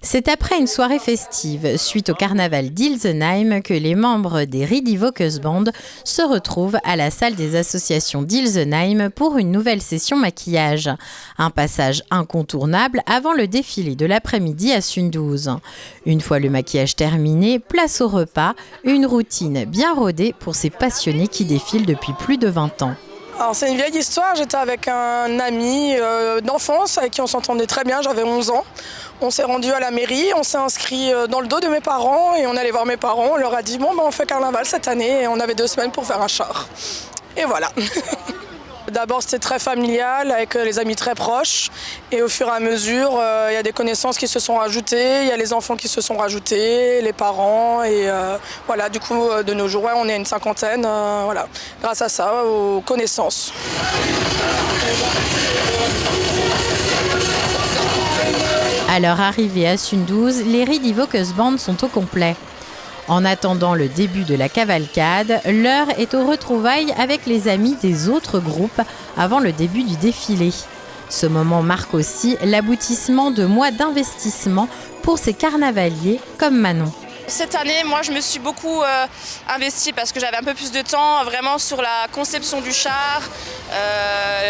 C'est après une soirée festive, suite au carnaval d'Ilsenheim, que les membres des Ready Vocus Band se retrouvent à la salle des associations d'Ilsenheim pour une nouvelle session maquillage. Un passage incontournable avant le défilé de l'après-midi à Sundouze. Une fois le maquillage terminé, place au repas, une routine bien rodée pour ces passionnés qui défilent depuis plus de 20 ans. Alors c'est une vieille histoire, j'étais avec un ami d'enfance avec qui on s'entendait très bien, j'avais 11 ans. On s'est rendu à la mairie, on s'est inscrit dans le dos de mes parents et on allait voir mes parents. On leur a dit bon on fait carnaval cette année et on avait 2 semaines pour faire un char. Et voilà. D'abord c'était très familial avec les amis très proches et au fur et à mesure il y a des connaissances qui se sont rajoutées, il y a les enfants qui se sont rajoutés, les parents et voilà du coup de nos jours on est une cinquantaine voilà grâce à ça aux connaissances. À leur arrivée à Sundouze, les Ready Vocus Band sont au complet. En attendant le début de la cavalcade, l'heure est aux retrouvailles avec les amis des autres groupes avant le début du défilé. Ce moment marque aussi l'aboutissement de mois d'investissement pour ces carnavaliers comme Manon. Cette année, moi, je me suis beaucoup investie parce que j'avais un peu plus de temps vraiment sur la conception du char,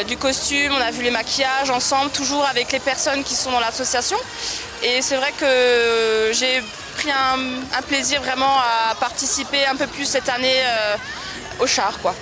du costume. On a vu les maquillages ensemble, toujours avec les personnes qui sont dans l'association. Et c'est vrai que j'ai pris un plaisir vraiment à participer un peu plus cette année au char, quoi.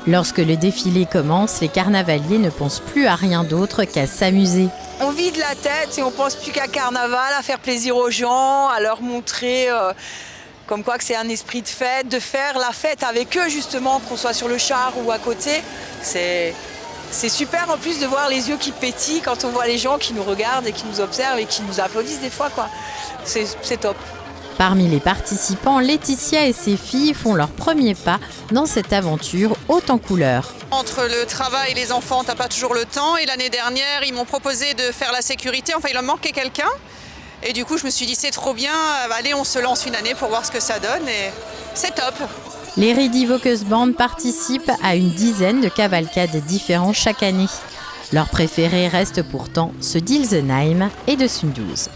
Lorsque le défilé commence, les carnavaliers ne pensent plus à rien d'autre qu'à s'amuser. On vide la tête et on pense plus qu'à carnaval, à faire plaisir aux gens, à leur montrer comme quoi que c'est un esprit de fête, de faire la fête avec eux justement, qu'on soit sur le char ou à côté. C'est super en plus de voir les yeux qui pétillent quand on voit les gens qui nous regardent et qui nous observent et qui nous applaudissent des fois, quoi. C'est top. Parmi les participants, Laetitia et ses filles font leur premier pas dans cette aventure haute en couleurs. Entre le travail et les enfants, t'as pas toujours le temps. Et l'année dernière, ils m'ont proposé de faire la sécurité. Enfin, il en manquait quelqu'un. Et du coup, je me suis dit, c'est trop bien. Allez, on se lance une année pour voir ce que ça donne. Et c'est top. Les Ready Vocus Band participent à une dizaine de cavalcades différentes chaque année. Leur préféré reste pourtant ceux d'Ilsenheim et de Sundouze.